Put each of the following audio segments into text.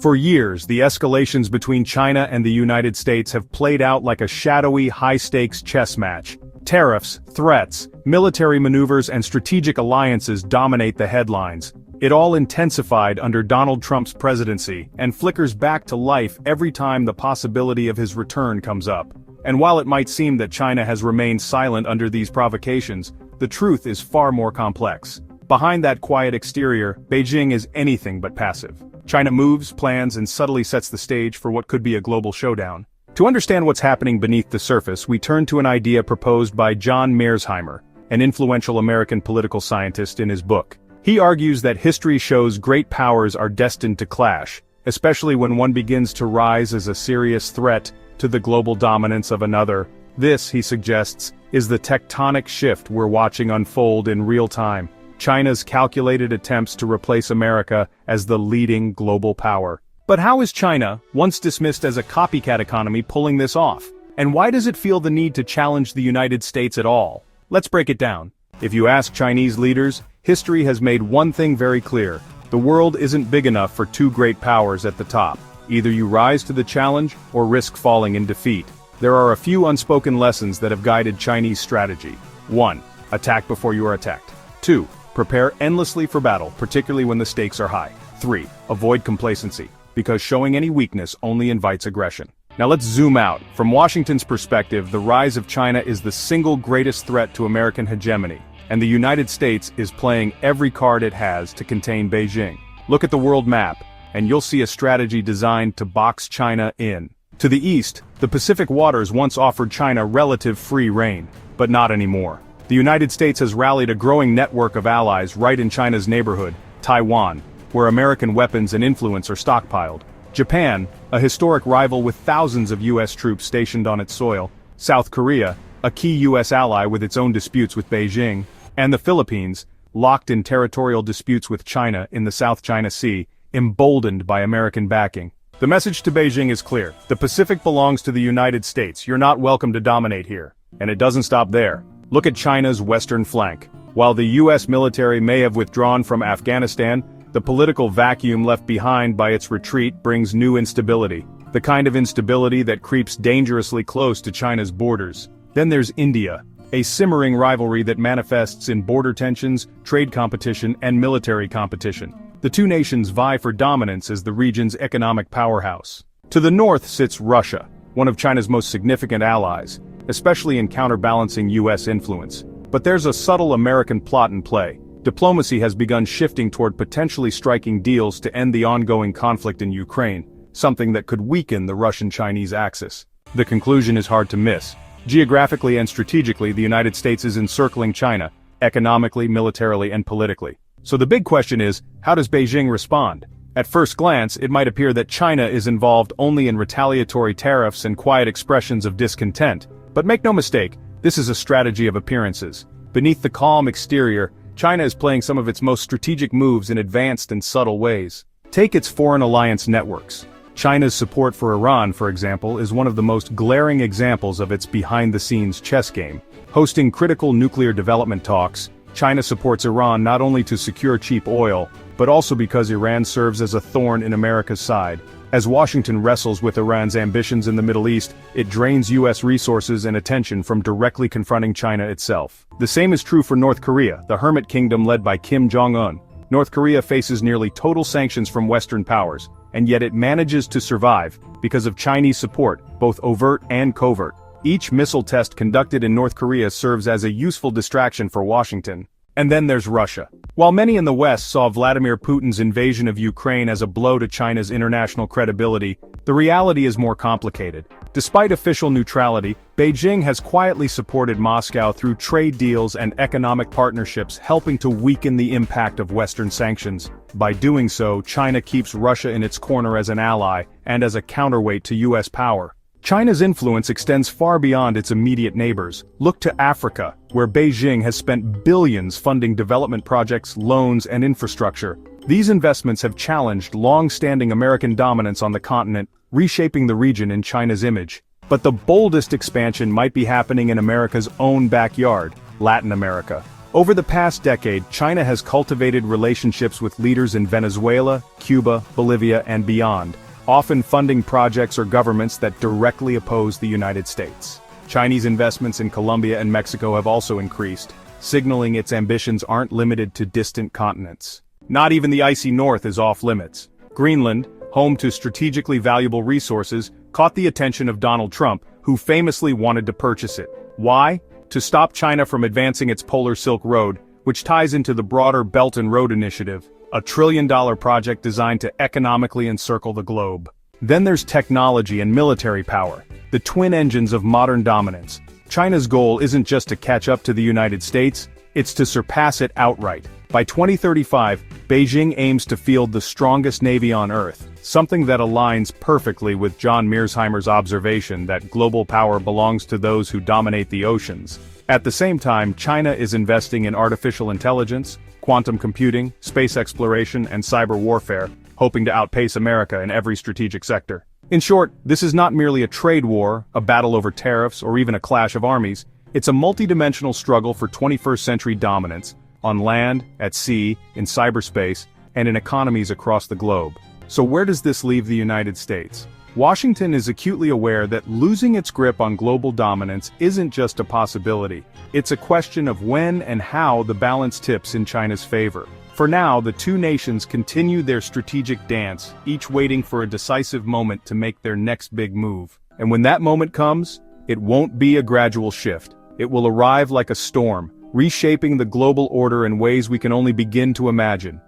For years, the escalations between China and the United States have played out like a shadowy, high-stakes chess match. Tariffs, threats, military maneuvers and strategic alliances dominate the headlines. It all intensified under Donald Trump's presidency and flickers back to life every time the possibility of his return comes up. And while it might seem that China has remained silent under these provocations, the truth is far more complex. Behind that quiet exterior, Beijing is anything but passive. China moves, plans, and subtly sets the stage for what could be a global showdown. To understand what's happening beneath the surface, we turn to an idea proposed by John Mearsheimer, an influential American political scientist, in his book. He argues that history shows great powers are destined to clash, especially when one begins to rise as a serious threat to the global dominance of another. This, he suggests, is the tectonic shift we're watching unfold in real time. China's calculated attempts to replace America as the leading global power. But how is China, once dismissed as a copycat economy, pulling this off? And why does it feel the need to challenge the United States at all? Let's break it down. If you ask Chinese leaders, history has made one thing very clear. The world isn't big enough for two great powers at the top. Either you rise to the challenge or risk falling in defeat. There are a few unspoken lessons that have guided Chinese strategy. 1. Attack before you are attacked. 2. Prepare endlessly for battle, particularly when the stakes are high. 3. Avoid complacency, because showing any weakness only invites aggression. Now let's zoom out. From Washington's perspective, the rise of China is the single greatest threat to American hegemony, and the United States is playing every card it has to contain Beijing. Look at the world map, and you'll see a strategy designed to box China in. To the east, the Pacific waters once offered China relative free rein, but not anymore. The United States has rallied a growing network of allies right in China's neighborhood, Taiwan, where American weapons and influence are stockpiled. Japan, a historic rival with thousands of U.S. troops stationed on its soil. South Korea, a key U.S. ally with its own disputes with Beijing. And the Philippines, locked in territorial disputes with China in the South China Sea, emboldened by American backing. The message to Beijing is clear. The Pacific belongs to the United States. You're not welcome to dominate here. And it doesn't stop there. Look at China's western flank. While the U.S. military may have withdrawn from Afghanistan, the political vacuum left behind by its retreat brings new instability. The kind of instability that creeps dangerously close to China's borders. Then there's India, a simmering rivalry that manifests in border tensions, trade competition, and military competition. The two nations vie for dominance as the region's economic powerhouse. To the north sits Russia, one of China's most significant allies, especially in counterbalancing U.S. influence. But there's a subtle American plot in play. Diplomacy has begun shifting toward potentially striking deals to end the ongoing conflict in Ukraine, something that could weaken the Russian-Chinese axis. The conclusion is hard to miss. Geographically and strategically, the United States is encircling China, economically, militarily, and politically. So the big question is, how does Beijing respond? At first glance, it might appear that China is involved only in retaliatory tariffs and quiet expressions of discontent. But make no mistake, this is a strategy of appearances. Beneath the calm exterior, China is playing some of its most strategic moves in advanced and subtle ways. Take its foreign alliance networks. China's support for Iran, for example, is one of the most glaring examples of its behind-the-scenes chess game. Hosting critical nuclear development talks, China supports Iran not only to secure cheap oil, but also because Iran serves as a thorn in America's side. As Washington wrestles with Iran's ambitions in the Middle East, it drains U.S. resources and attention from directly confronting China itself. The same is true for North Korea, the hermit kingdom led by Kim Jong-un. North Korea faces nearly total sanctions from Western powers, and yet it manages to survive because of Chinese support, both overt and covert. Each missile test conducted in North Korea serves as a useful distraction for Washington. And then there's Russia. While many in the West saw Vladimir Putin's invasion of Ukraine as a blow to China's international credibility, the reality is more complicated. Despite official neutrality, Beijing has quietly supported Moscow through trade deals and economic partnerships, helping to weaken the impact of Western sanctions. By doing so, China keeps Russia in its corner as an ally and as a counterweight to U.S. power. China's influence extends far beyond its immediate neighbors. Look to Africa, where Beijing has spent billions funding development projects, loans, and infrastructure. These investments have challenged long-standing American dominance on the continent, reshaping the region in China's image. But the boldest expansion might be happening in America's own backyard, Latin America. Over the past decade, China has cultivated relationships with leaders in Venezuela, Cuba, Bolivia, and beyond, often funding projects or governments that directly oppose the United States. Chinese investments in Colombia and Mexico have also increased, signaling its ambitions aren't limited to distant continents. Not even the icy north is off limits. Greenland, home to strategically valuable resources, caught the attention of Donald Trump, who famously wanted to purchase it. Why? To stop China from advancing its Polar Silk Road, which ties into the broader Belt and Road Initiative, a trillion-dollar project designed to economically encircle the globe. Then there's technology and military power, the twin engines of modern dominance. China's goal isn't just to catch up to the United States, it's to surpass it outright. By 2035, Beijing aims to field the strongest navy on Earth, something that aligns perfectly with John Mearsheimer's observation that global power belongs to those who dominate the oceans. At the same time, China is investing in artificial intelligence, quantum computing, space exploration, and cyber warfare, hoping to outpace America in every strategic sector. In short, this is not merely a trade war, a battle over tariffs, or even a clash of armies. It's a multidimensional struggle for 21st century dominance, on land, at sea, in cyberspace, and in economies across the globe. So where does this leave the United States? Washington is acutely aware that losing its grip on global dominance isn't just a possibility. It's a question of when and how the balance tips in China's favor. For now, the two nations continue their strategic dance, each waiting for a decisive moment to make their next big move. And when that moment comes, it won't be a gradual shift. It will arrive like a storm, reshaping the global order in ways we can only begin to imagine.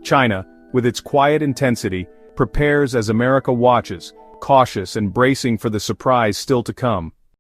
China, with its quiet intensity, prepares as America watches, cautious and bracing for the surprise still to come.